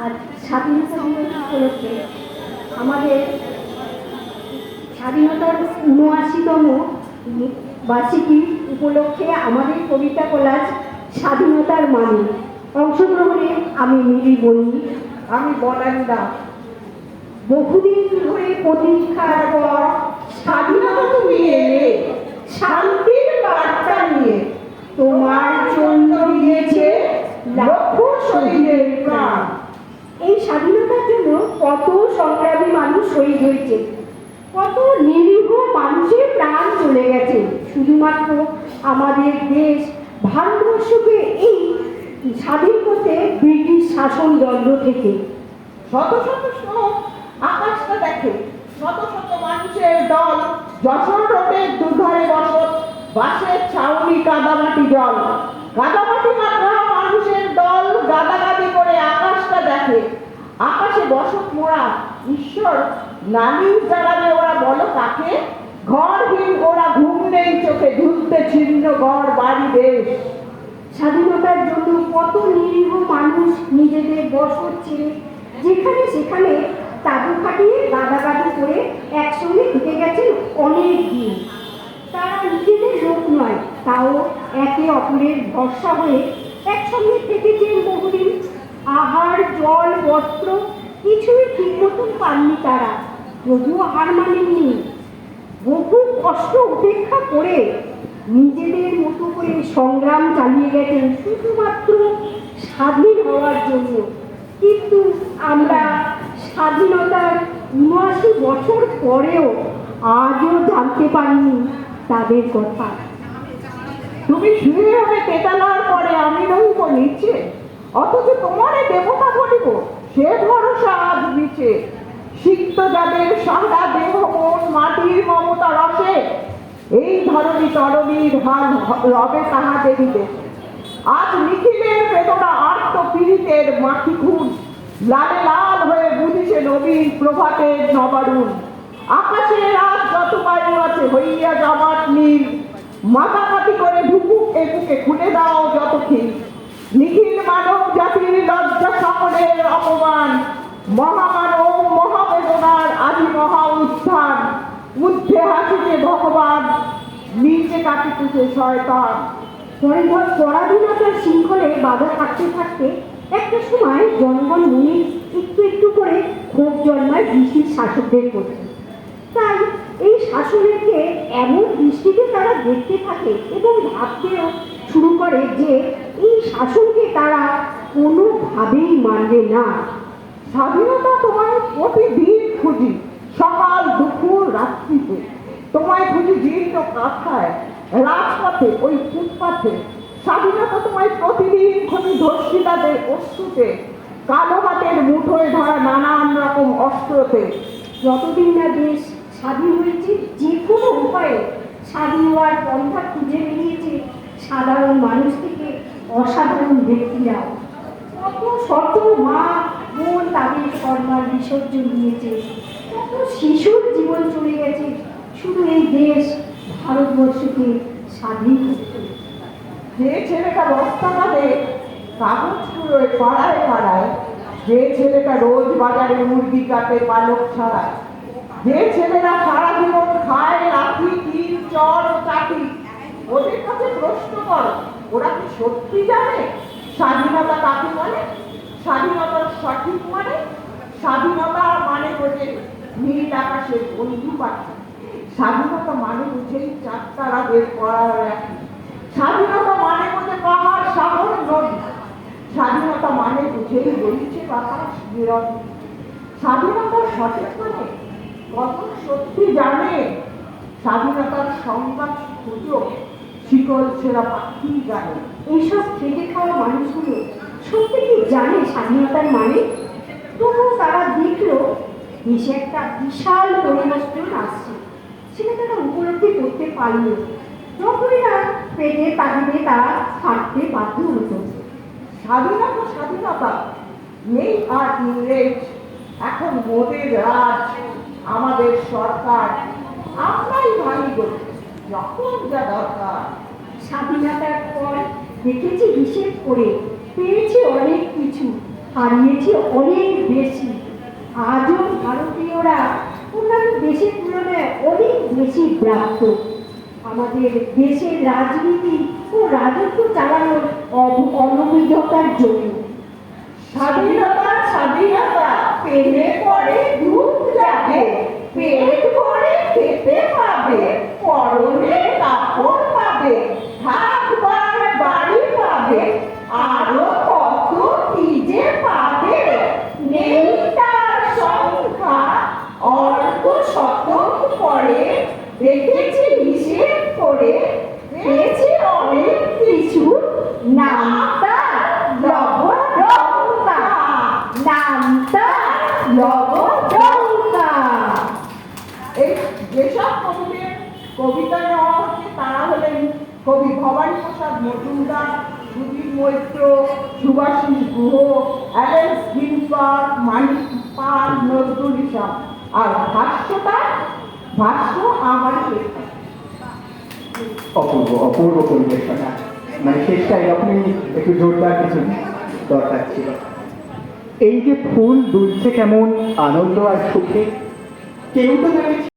আর স্বাধীনতা দিবস উপলক্ষে আমাদের স্বাধীনতার ৭৯তম বার্ষিকী উপলক্ষে আমাদের কবিতা কোলাজ স্বাধীনতার মানে। অংশগ্রহণে আমি মিলি বলি, আমি বনান্দা। বহুদিন ধরে প্রতীক্ষার পর স্বাধীনতা তুমি এলে শান্তির বার্তা নিয়ে, তোমার জন্য দিয়েছে লক্ষ শহীদের প্রাণ। এই স্বাধীনতার জন্য কত সংগ্রামী মানুষ শহীদ হয়েছে, কত নিরীহ মানুষের প্রাণ চলে গেছে শুধুমাত্র আমাদের দেশ ভারতবর্ষকে এই স্বাধীন করতে ব্রিটিশ শাসন দণ্ড থেকে। শত শত শ্রম আকাশটা দেখে, শত শত মানুষের দল যশোর রোডের দুধারে বসত, বাসের ছাউনি কাদামাটি জল, কাদামাটি মাত্রা মানুষের দল গাদাগাদি করে আকাশটা দেখে। আকাশে বসত মোড়া ঈশ্বর নানি দাঁড়াবে ওরা বলো কাকে, ঘরহীন ওরা ঘুম নেই চোখে, ঢুকতে ছিন্ন ঘর বাড়ি দেশ। স্বাধীনতার জন্য কত নিরীহ মানুষ নিজেদের বসত ছেড়ে যেখানে সেখানে তাবু খাটিয়ে গাদাগাদি করে একসঙ্গে থেকে গেছেন অনেক দিন। তারা নিজেদের লোক নয়, তাও একে অপরের ভরসা হয়ে একসঙ্গে থেকেছেন বহুদিন। আহার জল বস্ত্র কিছুই ঠিক মতন পাননি তারা, তবুও হার মানেননি। বহু কষ্ট উপেক্ষা করে নিজেদের মতো করে সংগ্রাম চালিয়ে গেছেন শুধুমাত্র স্বাধীন হওয়ার জন্য। কিন্তু আমরা স্বাধীনতার ৭৯ বছর পরেও আজও জানতে পারিনি তাদের কথা। তুমি শুয়ে হবে তেতালার পরে আমি রইব নিচে, অথচ তোমারে দেবতা বলিব সে ভরসা আজ নিচে। সিক্ত যাদের সারা দেহ মন মাটির মমতা রসে, এই ধরনী তরণীর হাল রবে তাহাদেরই দেশে। আজ নিখিলের বেদনা আর্ত পীড়িতের মাটি খুন, লালে লাল হয়ে বুঝিছে নবীন প্রভাতের নবারুণ। আকাশে রাত যত বায়ু আছে হইয়া জমাট নীল, মাথাপাতি করে ঢুকুক এ বুকে খুলে দাও যত খিল। নিখিল মানব জাতির লজ্জা সকলের অপমান, মহামানব মহাবেদনার আদি মহা উত্থান। ঊর্ধ্বে হাসিছে ভগবান, নিচে কাটিতেছে শয়তান। পরাধীনতার শৃঙ্খলে বাধা থাকতে থাকতে একটা সময় জনগণ মনে একটু একটু করে ক্ষোভ জন্মায় ব্রিটিশ শাসকদের প্রতি। তাই এই শাসনকে এমন দৃষ্টিতে তারা দেখতে থাকে এবং ভাবতেও শুরু করে যে এই শাসনকে তারা কোনোভাবেই মানবে না। স্বাধীনতা তোমায় প্রতিদিন খুঁজি, সকাল দুপুর রাত্রিতে। তোমায় খুঁজি জীর্ণ কাঁথায়, রাজপথে ওই ফুটপাথে। স্বাধীনতা তোমায় প্রতিদিন খুঁজি ধর্ষিতাদের অশ্রুতে, কালো হাতের মুঠোয় ধরা নানান রকম অস্ত্রতে। যতদিন না দেশ স্বাধীন হয়েছে যে কোনো উপায়ে স্বাধীন হওয়ার পন্থা খুঁজে বেরিয়েছে সাধারণ মানুষ থেকে অসাধারণ ব্যক্তিরা। কত শত মা বোন তাদের কর্মার বিসর্জন দিয়েছে, কত শিশুর জীবন চলে গেছে শুধু এই দেশ ভারতবর্ষকে স্বাধীন করতে। যে ছেলেটা বস্তা কাঁধে কাগজ কুড়োয় পাড়ায় পাড়ায়, যে ছেলেটা রোজ বাজারে মুরগি কাটে পালক ছাড়ায়, যে ছেলেরা সারা জীবন খায় লাঠি তিল চর ও চাটি, ওদের কাছে প্রশ্ন করো ওরা কি সত্যি জানে স্বাধীনতা কাকে বলে, স্বাধীনতার সঠিক মানে। স্বাধীনতা মানে বোঝে নীল আকাশের বন্ধু পাখি, স্বাধীনতা মানে বুঝেই চারতারা বের করার রাখি, স্বাধীনতা মানে বোঝে পাহাড় সাগর নদী, স্বাধীনতা মানে বুঝেই বইছে বাতাস নীরব। স্বাধীনতার সঠিক মানে কত সত্যি জানে, স্বাধীনতার সংবাদ সুযোগ শিকল ছেঁড়া পাখি জানে। এইসব খেটে খাওয়া মানুষগুলো সত্যি কি জানে স্বাধীনতার মানে? তবুও তারা দেখলো দেশে একটা বিশাল পরিবর্তন আসছে, সেটা তারা উপলব্ধি করতে পারলো। যতই না পেটের তাগিদে তারা থাকতে বাধ্য হতো। স্বাধীনতা স্বাধীনতা নেই আর ইংরেজ, এখন মোদের রাজ আমাদের সরকার, আমরাই ভাঙি গো যখন যা দরকার। স্বাধীনতার পর দেখেছি হিসেব করে পেয়েছি অনেক কিছু, হারিয়েছি অনেক বেশি। আজও ভারতীয়রা অন্যান্য দেশের তুলনায় অনেক বেশি প্রাপ্ত। আমাদের দেশের রাজনীতি ও রাজত্ব চালানোর অনভিজ্ঞতার জন্য। স্বাধীনতা স্বাধীনতা পেলে পরে দুধ যাবে, পেট ভরে খেতে পাবে, পরনে কাপড় পাবে, থাকবার বাড়ি পাবে, আরো কত কি যে পাবে, নেই তার সংখ্যা। অল্প শতক পরে দেখেছি হিসেব করে, পেয়েছি অনেক কিছু, নাম তার লবডঙ্কা, নাম তার লবডঙ্কা। এই যেসব কবিদের কবিতা নেওয়া হচ্ছে তারা হলেন কবি ভবানী প্রসাদ মজুমদার, সুধীর মৈত্র, সুভাষিস গুহ, অ্যালেক্স গিন্সবার্গ, মানিক পাল, নজরুল ইসলাম। আর ভাষ্য আমার লেখা। অপূর্ব অপূর্ব পরিবেশনা, মানে শেষটা এরকমই একটু জোরদার কিছু দরকার ছিল। এই যে ফুল দুলছে কেমন আনন্দ আর সুখে, কেউ তো ভেবেছে